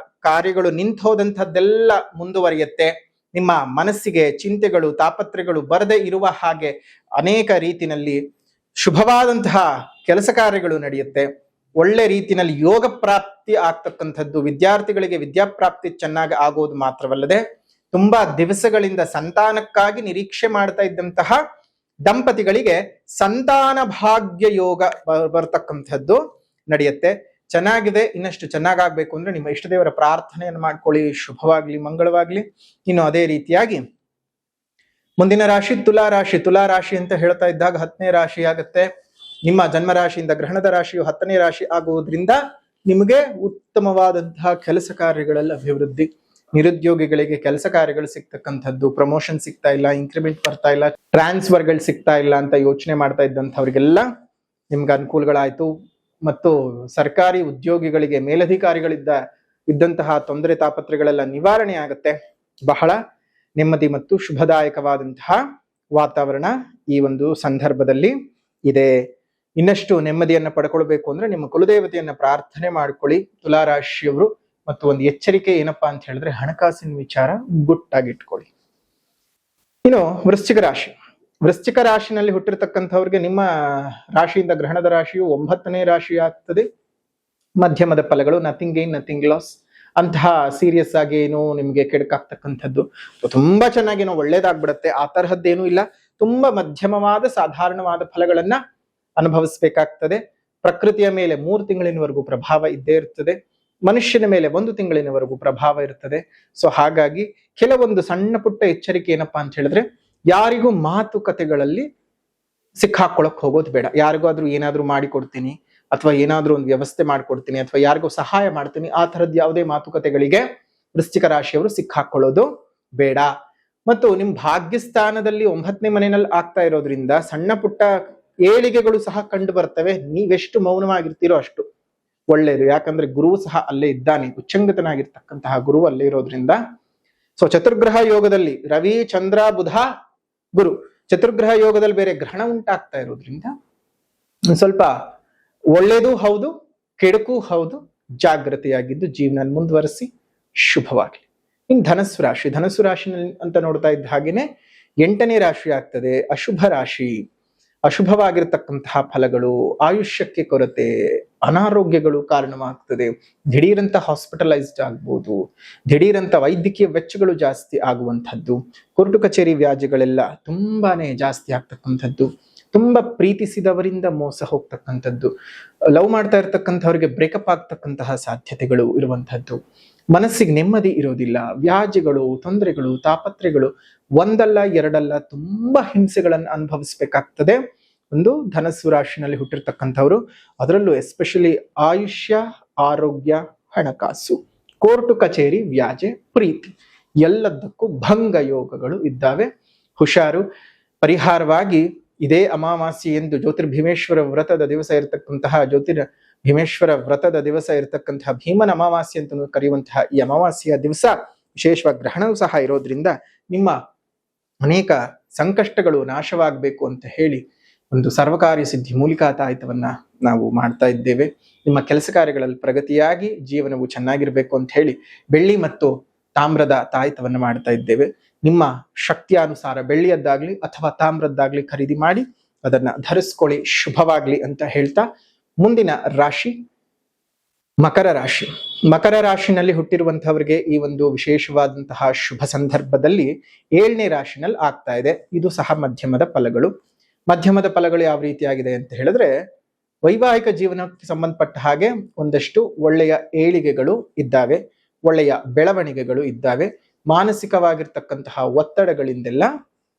ಕಾರ್ಯಗಳು ನಿಂತೋದಂಥದ್ದೆಲ್ಲ ಮುಂದುವರಿಯುತ್ತೆ. ನಿಮ್ಮ ಮನಸ್ಸಿಗೆ ಚಿಂತೆಗಳು, ತಾಪತ್ರೆಗಳು ಬರದೇ ಇರುವ ಹಾಗೆ ಅನೇಕ ರೀತಿನಲ್ಲಿ ಶುಭವಾದಂತಹ ಕೆಲಸ ಕಾರ್ಯಗಳು ನಡೆಯುತ್ತೆ. ಒಳ್ಳೆ ರೀತಿಯಲ್ಲಿ ಯೋಗ ಪ್ರಾಪ್ತಿ ಆಗ್ತಕ್ಕಂಥದ್ದು, ವಿದ್ಯಾರ್ಥಿಗಳಿಗೆ ವಿದ್ಯಾಪ್ರಾಪ್ತಿ ಚೆನ್ನಾಗಿ ಆಗೋದು ಮಾತ್ರವಲ್ಲದೆ, ತುಂಬಾ ದಿವಸಗಳಿಂದ ಸಂತಾನಕ್ಕಾಗಿ ನಿರೀಕ್ಷೆ ಮಾಡ್ತಾ ಇದ್ದಂತಹ ದಂಪತಿಗಳಿಗೆ ಸಂತಾನ ಭಾಗ್ಯ ಯೋಗ ಬರ್ತಕ್ಕಂಥದ್ದು ನಡೆಯುತ್ತೆ. ಚೆನ್ನಾಗಿದೆ. ಇನ್ನಷ್ಟು ಚೆನ್ನಾಗಾಗ್ಬೇಕು ಅಂದ್ರೆ ನಿಮ್ಮ ಇಷ್ಟ ದೇವರ ಪ್ರಾರ್ಥನೆಯನ್ನು ಮಾಡ್ಕೊಳ್ಳಿ. ಶುಭವಾಗ್ಲಿ, ಮಂಗಳವಾಗ್ಲಿ. ಇನ್ನು ಅದೇ ರೀತಿಯಾಗಿ ಮುಂದಿನ ರಾಶಿ ತುಲಾ ರಾಶಿ. ತುಲಾ ರಾಶಿ ಅಂತ ಹೇಳ್ತಾ ಇದ್ದಾಗ 10ನೇ ರಾಶಿ ಆಗುತ್ತೆ. ನಿಮ್ಮ ಜನ್ಮ ರಾಶಿಯಿಂದ ಗ್ರಹಣದ ರಾಶಿಯು 10ನೇ ರಾಶಿ ಆಗುವುದರಿಂದ ನಿಮಗೆ ಉತ್ತಮವಾದಂತಹ ಕೆಲಸ ಕಾರ್ಯಗಳೆಲ್ಲ ಅಭಿವೃದ್ಧಿ. ನಿರುದ್ಯೋಗಿಗಳಿಗೆ ಕೆಲಸ ಕಾರ್ಯಗಳು ಸಿಗ್ತಕ್ಕಂಥದ್ದು, ಪ್ರಮೋಷನ್ ಸಿಗ್ತಾ ಇಲ್ಲ, ಇನ್ಕ್ರಿಮೆಂಟ್ ಬರ್ತಾ ಇಲ್ಲ, ಟ್ರಾನ್ಸ್ಫರ್ಗಳು ಸಿಗ್ತಾ ಇಲ್ಲ ಅಂತ ಯೋಚನೆ ಮಾಡ್ತಾ ಇದ್ದಂಥವ್ರಿಗೆಲ್ಲ ನಿಮ್ಗೆ ಅನುಕೂಲಗಳಾಯ್ತು. ಮತ್ತು ಸರ್ಕಾರಿ ಉದ್ಯೋಗಿಗಳಿಗೆ, ಇದ್ದಂತಹ ತೊಂದರೆ ತಾಪತ್ರೆಗಳೆಲ್ಲ ನಿವಾರಣೆ ಆಗುತ್ತೆ. ಬಹಳ ನೆಮ್ಮದಿ ಮತ್ತು ಶುಭದಾಯಕವಾದಂತಹ ವಾತಾವರಣ ಈ ಒಂದು ಸಂದರ್ಭದಲ್ಲಿ ಇದೆ. ಇನ್ನಷ್ಟು ನೆಮ್ಮದಿಯನ್ನ ಪಡ್ಕೊಳ್ಬೇಕು ಅಂದ್ರೆ ನಿಮ್ಮ ಕುಲದೇವತೆಯನ್ನ ಪ್ರಾರ್ಥನೆ ಮಾಡ್ಕೊಳ್ಳಿ ತುಲಾರಾಶಿಯವರು. ಮತ್ತು ಒಂದು ಎಚ್ಚರಿಕೆ ಏನಪ್ಪಾ ಅಂತ ಹೇಳಿದ್ರೆ, ಹಣಕಾಸಿನ ವಿಚಾರ ಗುಟ್ಟಾಗಿಟ್ಕೊಳ್ಳಿ. ಇನ್ನು ವೃಶ್ಚಿಕ ರಾಶಿ. ವೃಶ್ಚಿಕ ರಾಶಿನಲ್ಲಿ ಹುಟ್ಟಿರ್ತಕ್ಕಂಥವ್ರಿಗೆ ನಿಮ್ಮ ರಾಶಿಯಿಂದ ಗ್ರಹಣದ ರಾಶಿಯು 9ನೇ ರಾಶಿ ಆಗ್ತದೆ. ಮಧ್ಯಮದ ಫಲಗಳು, ನಥಿಂಗ್ ಗೇನ್ ನಥಿಂಗ್ ಲಾಸ್. ಅಂತಹ ಸೀರಿಯಸ್ ಆಗಿ ಏನು ನಿಮ್ಗೆ ಕೆಡಕಾಗ್ತಕ್ಕಂಥದ್ದು ತುಂಬಾ ಚೆನ್ನಾಗೇನೋ ಒಳ್ಳೇದಾಗ್ಬಿಡತ್ತೆ, ಆ ತರಹದ್ದೇನೂ ಇಲ್ಲ. ತುಂಬಾ ಮಧ್ಯಮವಾದ ಸಾಧಾರಣವಾದ ಫಲಗಳನ್ನ ಅನುಭವಿಸ್ಬೇಕಾಗ್ತದೆ. ಪ್ರಕೃತಿಯ ಮೇಲೆ 3 ತಿಂಗಳಿನವರೆಗೂ ಪ್ರಭಾವ ಇದ್ದೇ ಇರ್ತದೆ. ಮನುಷ್ಯನ ಮೇಲೆ 1 ತಿಂಗಳಿನವರೆಗೂ ಪ್ರಭಾವ ಇರ್ತದೆ. ಸೊ ಹಾಗಾಗಿ ಕೆಲವೊಂದು ಸಣ್ಣ ಪುಟ್ಟ ಎಚ್ಚರಿಕೆ ಏನಪ್ಪಾ ಅಂತ ಹೇಳಿದ್ರೆ, ಯಾರಿಗೂ ಮಾತುಕತೆಗಳಲ್ಲಿ ಸಿಕ್ಕಾಕೊಳಕ್ ಹೋಗೋದು ಬೇಡ. ಯಾರಿಗಾದ್ರೂ ಏನಾದ್ರೂ ಮಾಡಿಕೊಡ್ತೀನಿ ಅಥವಾ ಏನಾದ್ರೂ ಒಂದು ವ್ಯವಸ್ಥೆ ಮಾಡ್ಕೊಡ್ತೀನಿ ಅಥವಾ ಯಾರಿಗೂ ಸಹಾಯ ಮಾಡ್ತೀನಿ, ಆ ತರದ್ ಯಾವುದೇ ಮಾತುಕತೆಗಳಿಗೆ ವೃಶ್ಚಿಕ ರಾಶಿಯವರು ಸಿಕ್ಕಾಕೊಳ್ಳೋದು ಬೇಡ. ಮತ್ತು ನಿಮ್ ಭಾಗ್ಯಸ್ಥಾನದಲ್ಲಿ 9ನೇ ಮನೆಯಲ್ಲಿ ಆಗ್ತಾ ಇರೋದ್ರಿಂದ ಸಣ್ಣ ಪುಟ್ಟ ಏಳಿಗೆಗಳು ಸಹ ಕಂಡು ಬರ್ತವೆ. ನೀವೆಷ್ಟು ಮೌನವಾಗಿರ್ತೀರೋ ಅಷ್ಟು ಒಳ್ಳೇದು. ಯಾಕಂದ್ರೆ ಗುರು ಸಹ ಅಲ್ಲೇ ಇದ್ದಾನೆ, ಉಚ್ಚಂಗತನಾಗಿರ್ತಕ್ಕಂತಹ ಗುರು ಅಲ್ಲೇ ಇರೋದ್ರಿಂದ. ಸೊ ಚತುರ್ಗ್ರಹ ಯೋಗದಲ್ಲಿ ರವಿ, ಚಂದ್ರ, ಬುಧ, ಗುರು, ಚತುರ್ಗ್ರಹ ಯೋಗದಲ್ಲಿ ಬೇರೆ ಗ್ರಹಣ ಉಂಟಾಗ್ತಾ ಇರೋದ್ರಿಂದ ಸ್ವಲ್ಪ ಒಳ್ಳೇದು ಹೌದು, ಕೆಡುಕು ಹೌದು. ಜಾಗೃತಿಯಾಗಿದ್ದು ಜೀವನ ಮುಂದುವರಿಸಿ. ಶುಭವಾಗ್ಲಿ. ಇನ್ ಧನಸ್ಸು ರಾಶಿ. ಧನಸ್ಸು ರಾಶಿ ಅಂತ ನೋಡ್ತಾ ಇದ್ದ ಹಾಗೇನೆ 8ನೇ ರಾಶಿ ಆಗ್ತದೆ. ಅಶುಭ ರಾಶಿ. ಅಶುಭವಾಗಿರ್ತಕ್ಕಂತಹ ಫಲಗಳು, ಆಯುಷ್ಯಕ್ಕೆ ಕೊರತೆ, ಅನಾರೋಗ್ಯಗಳು ಕಾರಣವಾಗ್ತದೆ. ದಿಢೀರಂತ ಹಾಸ್ಪಿಟಲೈಸ್ಡ್ ಆಗ್ಬೋದು, ದಿಢೀರಂತ ವೈದ್ಯಕೀಯ ವೆಚ್ಚಗಳು ಜಾಸ್ತಿ ಆಗುವಂಥದ್ದು, ಕೋರ್ಟು ಕಚೇರಿ ವ್ಯಾಜ್ಯಗಳೆಲ್ಲ ತುಂಬಾನೇ ಜಾಸ್ತಿ ಆಗ್ತಕ್ಕಂಥದ್ದು, ತುಂಬಾ ಪ್ರೀತಿಸಿದವರಿಂದ ಮೋಸ ಹೋಗ್ತಕ್ಕಂಥದ್ದು, ಲವ್ ಮಾಡ್ತಾ ಇರ್ತಕ್ಕಂಥವ್ರಿಗೆ ಬ್ರೇಕಪ್ ಆಗ್ತಕ್ಕಂತಹ ಸಾಧ್ಯತೆಗಳು ಇರುವಂಥದ್ದು, ಮನಸ್ಸಿಗೆ ನೆಮ್ಮದಿ ಇರೋದಿಲ್ಲ, ವ್ಯಾಜ್ಯಗಳು, ತೊಂದರೆಗಳು, ತಾಪತ್ರೆಗಳು, ಒಂದಲ್ಲ ಎರಡಲ್ಲ ತುಂಬಾ ಹಿಂಸೆಗಳನ್ನು ಅನುಭವಿಸ್ಬೇಕಾಗ್ತದೆ. ಒಂದು ಧನಸ್ಸು ರಾಶಿನಲ್ಲಿ ಹುಟ್ಟಿರ್ತಕ್ಕಂಥವ್ರು, ಅದರಲ್ಲೂ ಎಸ್ಪೆಷಲಿ ಆಯುಷ್ಯ, ಆರೋಗ್ಯ, ಹಣಕಾಸು, ಕೋರ್ಟು ಕಚೇರಿ, ವ್ಯಾಜೆ, ಪ್ರೀತಿ ಎಲ್ಲದಕ್ಕೂ ಭಂಗ ಯೋಗಗಳು ಇದ್ದಾವೆ. ಹುಷಾರು. ಪರಿಹಾರವಾಗಿ ಇದೇ ಅಮಾವಾಸ್ಯೆ ಎಂದು ಜ್ಯೋತಿರ್ಭೀಮೇಶ್ವರ ವ್ರತದ ದಿವಸ ಇರತಕ್ಕಂತಹ ಭೀಮೇಶ್ವರ ವ್ರತದ ದಿವಸ ಇರತಕ್ಕಂತಹ ಭೀಮನ ಅಮಾವಾಸ್ಯೆ ಅಂತ ಕರೆಯುವಂತಹ ಈ ಅಮಾವಾಸ್ಯೆಯ ದಿವಸ ವಿಶೇಷವಾಗಿ ಗ್ರಹಣವೂ ಸಹ ಇರೋದ್ರಿಂದ ನಿಮ್ಮ ಅನೇಕ ಸಂಕಷ್ಟಗಳು ನಾಶವಾಗಬೇಕು ಅಂತ ಹೇಳಿ ಒಂದು ಸರ್ವಕಾರ್ಯ ಸಿದ್ಧಿ ಮೂಲಿಕಾ ತಾಯಿತವನ್ನ ನಾವು ಮಾಡ್ತಾ ಇದ್ದೇವೆ. ನಿಮ್ಮ ಕೆಲಸ ಕಾರ್ಯಗಳಲ್ಲಿ ಪ್ರಗತಿಯಾಗಿ ಜೀವನವು ಚೆನ್ನಾಗಿರ್ಬೇಕು ಅಂತ ಹೇಳಿ ಬೆಳ್ಳಿ ಮತ್ತು ತಾಮ್ರದ ತಾಯಿತವನ್ನ ಮಾಡ್ತಾ ಇದ್ದೇವೆ. ನಿಮ್ಮ ಶಕ್ತಿಯಾನುಸಾರ ಬೆಳ್ಳಿಯದ್ದಾಗ್ಲಿ ಅಥವಾ ತಾಮ್ರದ್ದಾಗ್ಲಿ ಖರೀದಿ ಮಾಡಿ ಅದನ್ನ ಧರಿಸ್ಕೊಳ್ಳಿ, ಶುಭವಾಗ್ಲಿ ಅಂತ ಹೇಳ್ತಾ ಮುಂದಿನ ರಾಶಿ ಮಕರ ರಾಶಿ. ಮಕರ ರಾಶಿನಲ್ಲಿ ಹುಟ್ಟಿರುವಂತಹವರಿಗೆ ಈ ಒಂದು ವಿಶೇಷವಾದಂತಹ ಶುಭ ಸಂದರ್ಭದಲ್ಲಿ 7ನೇ ರಾಶಿನಲ್ಲಿ ಆಗ್ತಾ ಇದೆ. ಇದು ಸಹ ಮಧ್ಯಮದ ಫಲಗಳು. ಮಧ್ಯಮದ ಫಲಗಳು ಯಾವ ರೀತಿಯಾಗಿದೆ ಅಂತ ಹೇಳಿದ್ರೆ, ವೈವಾಹಿಕ ಜೀವನಕ್ಕೆ ಸಂಬಂಧಪಟ್ಟ ಹಾಗೆ ಒಂದಷ್ಟು ಒಳ್ಳೆಯ ಏಳಿಗೆಗಳು ಇದ್ದಾವೆ, ಒಳ್ಳೆಯ ಬೆಳವಣಿಗೆಗಳು ಇದ್ದಾವೆ. ಮಾನಸಿಕವಾಗಿರ್ತಕ್ಕಂತಹ ಒತ್ತಡಗಳಿಂದೆಲ್ಲ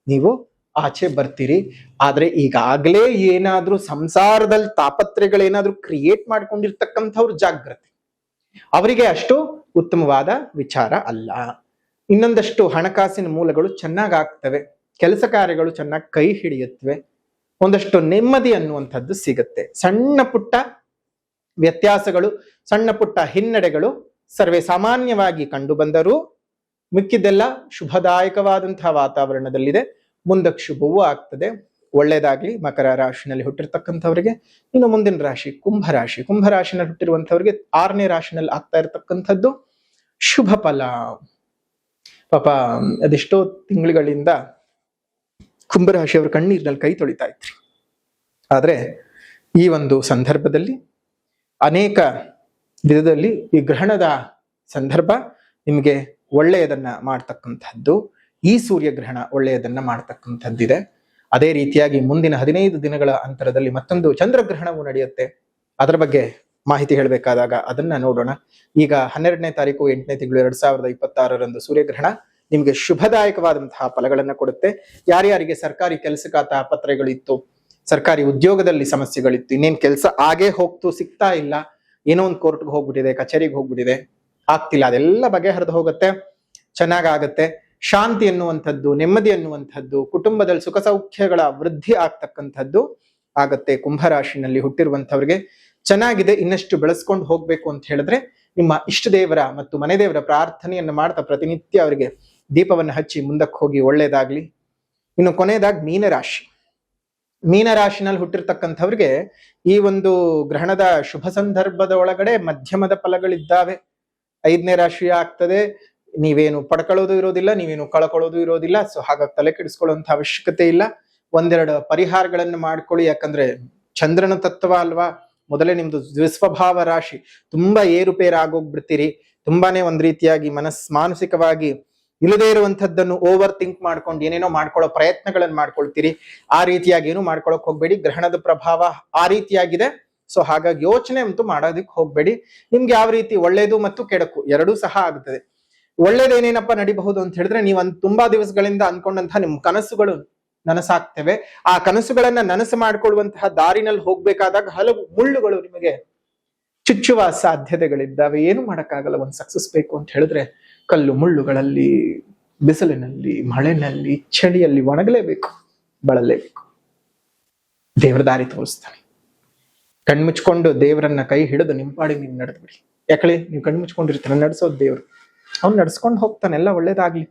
ನೀವು ಆಚೆ ಬರ್ತೀರಿ. ಆದ್ರೆ ಈಗಾಗಲೇ ಏನಾದ್ರೂ ಸಂಸಾರದಲ್ಲಿ ತಾಪತ್ರೆಗಳೇನಾದ್ರೂ ಕ್ರಿಯೇಟ್ ಮಾಡ್ಕೊಂಡಿರ್ತಕ್ಕಂಥವ್ರು ಜಾಗ್ರತೆ, ಅವರಿಗೆ ಅಷ್ಟು ಉತ್ತಮವಾದ ವಿಚಾರ ಅಲ್ಲ. ಇನ್ನೊಂದಷ್ಟು ಹಣಕಾಸಿನ ಮೂಲಗಳು ಚೆನ್ನಾಗಿ ಆಗ್ತವೆ, ಕೆಲಸ ಕಾರ್ಯಗಳು ಚೆನ್ನಾಗಿ ಕೈ ಹಿಡಿಯುತ್ತವೆ, ಒಂದಷ್ಟು ನೆಮ್ಮದಿ ಅನ್ನುವಂಥದ್ದು ಸಿಗುತ್ತೆ. ಸಣ್ಣ ಪುಟ್ಟ ವ್ಯತ್ಯಾಸಗಳು, ಸಣ್ಣ ಪುಟ್ಟ ಹಿನ್ನಡೆಗಳು ಸರ್ವೇ ಸಾಮಾನ್ಯವಾಗಿ ಕಂಡು ಬಂದರೂ ಮಿಕ್ಕಿದ್ದೆಲ್ಲ ಶುಭದಾಯಕವಾದಂತಹ ವಾತಾವರಣದಲ್ಲಿದೆ. ಮುಂದಕ್ಕೆ ಶುಭವೂ ಆಗ್ತದೆ. ಒಳ್ಳೇದಾಗ್ಲಿ ಮಕರ ರಾಶಿನಲ್ಲಿ ಹುಟ್ಟಿರ್ತಕ್ಕಂಥವ್ರಿಗೆ. ಇನ್ನು ಮುಂದಿನ ರಾಶಿ ಕುಂಭರಾಶಿ. ಕುಂಭರಾಶಿನಲ್ಲಿ ಹುಟ್ಟಿರುವಂಥವ್ರಿಗೆ 6ನೇ ರಾಶಿನಲ್ಲಿ ಆಗ್ತಾ ಇರತಕ್ಕಂಥದ್ದು ಶುಭ ಫಲ. ಪಾಪ ಅದೆಷ್ಟೋ ತಿಂಗಳುಗಳಿಂದ ಕುಂಭರಾಶಿಯವರು ಕಣ್ಣೀರಿನಲ್ಲಿ ಕೈ ತೊಳಿತಾ ಇದ್ರಿ. ಆದ್ರೆ ಈ ಒಂದು ಸಂದರ್ಭದಲ್ಲಿ ಅನೇಕ ವಿಧದಲ್ಲಿ ಈ ಗ್ರಹಣದ ಸಂದರ್ಭ ನಿಮಗೆ ಒಳ್ಳೆಯದನ್ನ ಮಾಡ್ತಕ್ಕಂಥದ್ದು. ಈ ಸೂರ್ಯಗ್ರಹಣ ಒಳ್ಳೆಯದನ್ನ ಮಾಡ್ತಕ್ಕಂಥದ್ದಿದೆ. ಅದೇ ರೀತಿಯಾಗಿ ಮುಂದಿನ 15 ದಿನಗಳ ಅಂತರದಲ್ಲಿ ಮತ್ತೊಂದು ಚಂದ್ರಗ್ರಹಣವು ನಡೆಯುತ್ತೆ. ಅದರ ಬಗ್ಗೆ ಮಾಹಿತಿ ಹೇಳಬೇಕಾದಾಗ ಅದನ್ನ ನೋಡೋಣ. ಈಗ 12ನೇ ತಾರೀಕು 8ನೇ ತಿಂಗಳು 2026ರಂದು ಸೂರ್ಯಗ್ರಹಣ ನಿಮಗೆ ಶುಭದಾಯಕವಾದಂತಹ ಫಲಗಳನ್ನ ಕೊಡುತ್ತೆ. ಯಾರ್ಯಾರಿಗೆ ಸರ್ಕಾರಿ ಕೆಲಸಕ್ಕೆ ತಾಪತ್ರೆಗಳು ಇತ್ತು, ಸರ್ಕಾರಿ ಉದ್ಯೋಗದಲ್ಲಿ ಸಮಸ್ಯೆಗಳಿತ್ತು, ಇನ್ನೇನ್ ಕೆಲಸ ಆಗೇ ಹೋಗ್ತು, ಸಿಗ್ತಾ ಇಲ್ಲ, ಏನೋ ಒಂದು ಕೋರ್ಟ್ಗೆ ಹೋಗ್ಬಿಟ್ಟಿದೆ, ಕಚೇರಿಗೆ ಹೋಗ್ಬಿಟ್ಟಿದೆ, ಆಗ್ತಿಲ್ಲ, ಅದೆಲ್ಲ ಬಗೆಹರಿದು ಹೋಗುತ್ತೆ, ಚೆನ್ನಾಗಾಗತ್ತೆ. ಶಾಂತಿ ಅನ್ನುವಂಥದ್ದು, ನೆಮ್ಮದಿ ಅನ್ನುವಂಥದ್ದು, ಕುಟುಂಬದಲ್ಲಿ ಸುಖ ಸೌಖ್ಯಗಳ ವೃದ್ಧಿ ಆಗ್ತಕ್ಕಂಥದ್ದು ಆಗತ್ತೆ. ಕುಂಭರಾಶಿನಲ್ಲಿ ಹುಟ್ಟಿರುವಂಥವ್ರಿಗೆ ಚೆನ್ನಾಗಿದೆ. ಇನ್ನಷ್ಟು ಬೆಳೆಸ್ಕೊಂಡು ಹೋಗ್ಬೇಕು ಅಂತ ಹೇಳಿದ್ರೆ ನಿಮ್ಮ ಇಷ್ಟ ದೇವರ ಮತ್ತು ಮನೆ ದೇವರ ಪ್ರಾರ್ಥನೆಯನ್ನು ಮಾಡ್ತಾ ಪ್ರತಿನಿತ್ಯ ಅವರಿಗೆ ದೀಪವನ್ನು ಹಚ್ಚಿ ಮುಂದಕ್ಕೆ ಹೋಗಿ ಒಳ್ಳೇದಾಗ್ಲಿ. ಇನ್ನು ಕೊನೆಯದಾಗಿ ಮೀನರಾಶಿ. ಮೀನರಾಶಿನಲ್ಲಿ ಹುಟ್ಟಿರ್ತಕ್ಕಂಥವ್ರಿಗೆ ಈ ಒಂದು ಗ್ರಹಣದ ಶುಭ ಸಂದರ್ಭದ ಒಳಗಡೆ ಮಧ್ಯಮದ ಫಲಗಳಿದ್ದಾವೆ. 5ನೇ ರಾಶಿ ಆಗ್ತದೆ. ನೀವೇನು ಪಡ್ಕೊಳ್ಳೋದು ಇರೋದಿಲ್ಲ, ನೀವೇನು ಕಳ್ಕೊಳ್ಳೋದು ಇರೋದಿಲ್ಲ. ಸೊ ಹಾಗಾಗಿ ತಲೆ ಕೆಡಿಸ್ಕೊಳ್ಳುವಂತ ಅವಶ್ಯಕತೆ ಇಲ್ಲ. ಒಂದೆರಡು ಪರಿಹಾರಗಳನ್ನು ಮಾಡ್ಕೊಳ್ಳಿ. ಯಾಕಂದ್ರೆ ಚಂದ್ರನ ತತ್ವ ಅಲ್ವಾ, ಮೊದಲೇ ನಿಮ್ದು ದ್ವಿಸ್ವಭಾವ ರಾಶಿ, ತುಂಬಾ ಏರುಪೇರು ಆಗೋಗ್ಬಿಡ್ತೀರಿ. ತುಂಬಾನೇ ಒಂದ್ ರೀತಿಯಾಗಿ ಮಾನಸಿಕವಾಗಿ ಇಲ್ಲದೇ ಇರುವಂತದ್ದನ್ನು ಓವರ್ ಥಿಂಕ್ ಮಾಡ್ಕೊಂಡು ಏನೇನೋ ಮಾಡ್ಕೊಳ್ಳೋ ಪ್ರಯತ್ನಗಳನ್ನು ಮಾಡ್ಕೊಳ್ತೀರಿ. ಆ ರೀತಿಯಾಗಿ ಏನು ಮಾಡ್ಕೊಳಕ್ ಹೋಗ್ಬೇಡಿ. ಗ್ರಹಣದ ಪ್ರಭಾವ ಆ ರೀತಿಯಾಗಿದೆ. ಸೊ ಹಾಗಾಗಿ ಯೋಚನೆ ಅಂತೂ ಮಾಡೋದಕ್ಕೆ ಹೋಗ್ಬೇಡಿ. ನಿಮ್ಗೆ ಯಾವ ರೀತಿ ಒಳ್ಳೇದು ಮತ್ತು ಕೆಡಕು ಎರಡೂ ಸಹ ಆಗುತ್ತದೆ. ಒಳ್ಳೇದೇನೇನಪ್ಪ ನಡಿಬಹುದು ಅಂತ ಹೇಳಿದ್ರೆ, ನೀವು ತುಂಬಾ ದಿವಸಗಳಿಂದ ಅನ್ಕೊಂಡಂತಹ ನಿಮ್ ಕನಸುಗಳು ನನಸಾಗ್ತವೆ. ಆ ಕನಸುಗಳನ್ನ ನನಸು ಮಾಡ್ಕೊಳ್ಳುವಂತಹ ದಾರಿನಲ್ಲಿ ಹೋಗ್ಬೇಕಾದಾಗ ಹಲವು ಮುಳ್ಳುಗಳು ನಿಮಗೆ ಚುಚ್ಚುವ ಸಾಧ್ಯತೆಗಳಿದ್ದಾವೆ. ಏನು ಮಾಡಕ್ಕಾಗಲ್ಲ. ಒಂದು ಸಕ್ಸಸ್ ಬೇಕು ಅಂತ ಹೇಳಿದ್ರೆ ಕಲ್ಲು ಮುಳ್ಳುಗಳಲ್ಲಿ, ಬಿಸಿಲಿನಲ್ಲಿ, ಮಳೆನಲ್ಲಿ, ಚಳಿಯಲ್ಲಿ ಒಣಗಲೇಬೇಕು, ಬಳಲೇಬೇಕು. ದೇವರ ದಾರಿ ತೋರಿಸ್ತಾನೆ. ಕಣ್ಮುಚ್ಕೊಂಡು ದೇವರನ್ನ ಕೈ ಹಿಡಿದು ನಿಂಪಾಡಿ ನೀವು ನಡೆದ್ಬಿಡಿ. ಯಾಕಳಿ ನೀವು ಕಣ್ಮುಚ್ಕೊಂಡಿರ್ತಾನೆ, ನಡೆಸೋದು ದೇವ್ರು, ಅವ್ನು ನಡ್ಸ್ಕೊಂಡು ಹೋಗ್ತಾನೆ. ಎಲ್ಲ ಒಳ್ಳೇದಾಗ್ಲಿ.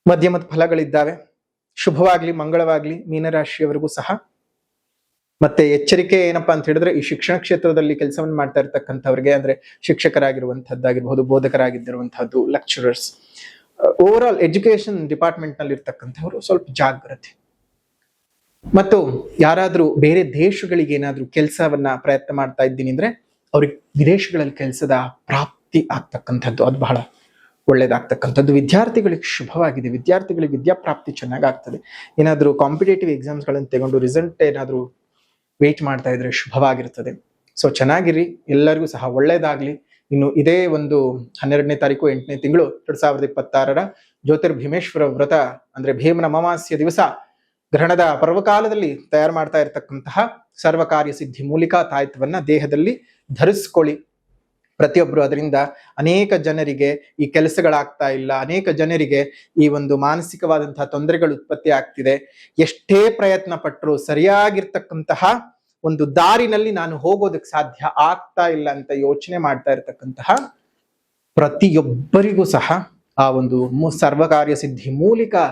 ಮಧ್ಯಮದ ಫಲಗಳಿದ್ದಾವೆ. ಶುಭವಾಗ್ಲಿ, ಮಂಗಳವಾಗ್ಲಿ ಮೀನರಾಶಿಯವರಿಗೂ ಸಹ. ಮತ್ತೆ ಎಚ್ಚರಿಕೆ ಏನಪ್ಪಾ ಅಂತ ಹೇಳಿದ್ರೆ, ಈ ಶಿಕ್ಷಣ ಕ್ಷೇತ್ರದಲ್ಲಿ ಕೆಲಸವನ್ನು ಮಾಡ್ತಾ ಇರ್ತಕ್ಕಂಥವ್ರಿಗೆ, ಅಂದ್ರೆ ಶಿಕ್ಷಕರಾಗಿರುವಂತಹದ್ದಾಗಿರ್ಬಹುದು, ಬೋಧಕರಾಗಿದ್ದಿರುವಂತಹದ್ದು, lecturers, over all education department ನಲ್ಲಿ ಇರ್ತಕ್ಕಂಥವ್ರು ಸ್ವಲ್ಪ ಜಾಗ್ರತೆ. ಮತ್ತು ಯಾರಾದ್ರೂ ಬೇರೆ ದೇಶಗಳಿಗೆ ಏನಾದ್ರೂ ಕೆಲಸವನ್ನ ಪ್ರಯತ್ನ ಮಾಡ್ತಾ ಇದ್ದೀನಿ ಅಂದ್ರೆ ಅವ್ರಿಗೆ ವಿದೇಶಗಳಲ್ಲಿ ಕೆಲಸದ ಪ್ರಾಪ್ತಿ ಆಗ್ತಕ್ಕಂಥದ್ದು, ಅದು ಬಹಳ ಒಳ್ಳೇದಾಗ್ತಕ್ಕಂಥದ್ದು. ವಿದ್ಯಾರ್ಥಿಗಳಿಗೆ ಶುಭವಾಗಿದೆ. ವಿದ್ಯಾರ್ಥಿಗಳಿಗೆ ವಿದ್ಯಾಪ್ರಾಪ್ತಿ ಚೆನ್ನಾಗಾಗ್ತದೆ. ಏನಾದ್ರೂ ಕಾಂಪಿಟೇಟಿವ್ ಎಕ್ಸಾಮ್ಸ್ಗಳನ್ನು ತಗೊಂಡು ರಿಸಲ್ಟ್ ಏನಾದ್ರೂ ವೇಟ್ ಮಾಡ್ತಾ ಇದ್ರೆ ಶುಭವಾಗಿರ್ತದೆ. ಸೊ ಚೆನ್ನಾಗಿರಿ, ಎಲ್ಲರಿಗೂ ಸಹ ಒಳ್ಳೇದಾಗ್ಲಿ. ಇನ್ನು ಇದೇ ಒಂದು 12ನೇ ತಾರೀಕು 8ನೇ ತಿಂಗಳು 2026 ಜ್ಯೋತಿರ್ಭೀಮೇಶ್ವರ ವ್ರತ ಅಂದ್ರೆ ಭೀಮನ ಅಮಾವಾಸ್ಯ ದಿವಸ ಗ್ರಹಣದ ಪರ್ವಕಾಲದಲ್ಲಿ ತಯಾರು ಮಾಡ್ತಾ ಇರತಕ್ಕಂತಹ ಸರ್ವಕಾರ್ಯ ಸಿದ್ಧಿ ಮೂಲಿಕಾ ತಾಯ್ತವನ್ನ ದೇಹದಲ್ಲಿ ಧರಿಸ್ಕೊಳ್ಳಿ. ಪ್ರತಿಯೊಬ್ರು ಅದರಿಂದ ಅನೇಕ ಜನರಿಗೆ ಈ ಕೆಲಸಗಳಾಗ್ತಾ ಇಲ್ಲ, ಅನೇಕ ಜನರಿಗೆ ಈ ಒಂದು ಮಾನಸಿಕವಾದಂತಹ ತೊಂದರೆಗಳು ಉತ್ಪತ್ತಿ ಆಗ್ತಿದೆ. ಎಷ್ಟೇ ಪ್ರಯತ್ನ ಪಟ್ಟರು ಸರಿಯಾಗಿರ್ತಕ್ಕಂತಹ ಒಂದು ದಾರಿನಲ್ಲಿ ನಾನು ಹೋಗೋದಕ್ಕೆ ಸಾಧ್ಯ ಆಗ್ತಾ ಇಲ್ಲ ಅಂತ ಯೋಚನೆ ಮಾಡ್ತಾ ಇರತಕ್ಕಂತಹ ಪ್ರತಿಯೊಬ್ಬರಿಗೂ ಸಹ ಆ ಒಂದು ಸರ್ವಕಾರ್ಯ ಸಿದ್ಧಿ ಮೂಲಿಕಾ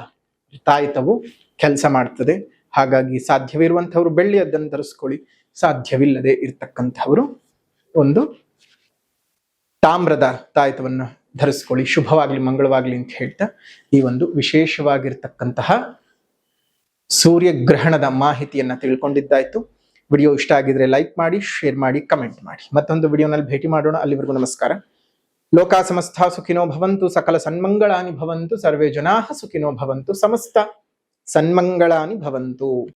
ತಾಯ್ತವು ಕೆಲಸ ಮಾಡ್ತದೆ. ಹಾಗಾಗಿ ಸಾಧ್ಯವಿರುವಂಥವ್ರು ಬೆಳ್ಳಿಯದ್ದನ್ನು ಧರಿಸ್ಕೊಳ್ಳಿ, ಸಾಧ್ಯವಿಲ್ಲದೆ ಇರ್ತಕ್ಕಂಥವ್ರು ಒಂದು ತಾಮ್ರದ ತಾಯ್ತವನ್ನು ಧರಿಸ್ಕೊಳ್ಳಿ. ಶುಭವಾಗ್ಲಿ, ಮಂಗಳವಾಗ್ಲಿ ಅಂತ ಹೇಳ್ತಾ ಈ ಒಂದು ವಿಶೇಷವಾಗಿರ್ತಕ್ಕಂತಹ ಸೂರ್ಯಗ್ರಹಣದ ಮಾಹಿತಿಯನ್ನ ತಿಳ್ಕೊಂಡಿದ್ದಾಯ್ತು. ವಿಡಿಯೋ ಇಷ್ಟ ಆಗಿದ್ರೆ ಲೈಕ್ ಮಾಡಿ, ಶೇರ್ ಮಾಡಿ, ಕಮೆಂಟ್ ಮಾಡಿ. ಮತ್ತೊಂದು ವಿಡಿಯೋನಲ್ಲಿ ಭೇಟಿ ಮಾಡೋಣ. ಅಲ್ಲಿವರೆಗೂ ನಮಸ್ಕಾರ. ಲೋಕ ಸಮಸ್ತ ಸುಖಿನೋ ಭವಂತು, ಸಕಲ ಸನ್ಮಂಗಳಾನಿ ಭವಂತು, ಸರ್ವೇ ಜನಾಃ ಸುಖಿನೋ ಭವಂತು, ಸಮಸ್ತ ಸನ್ಮಂಗಳಾನಿ ಭವಂತು.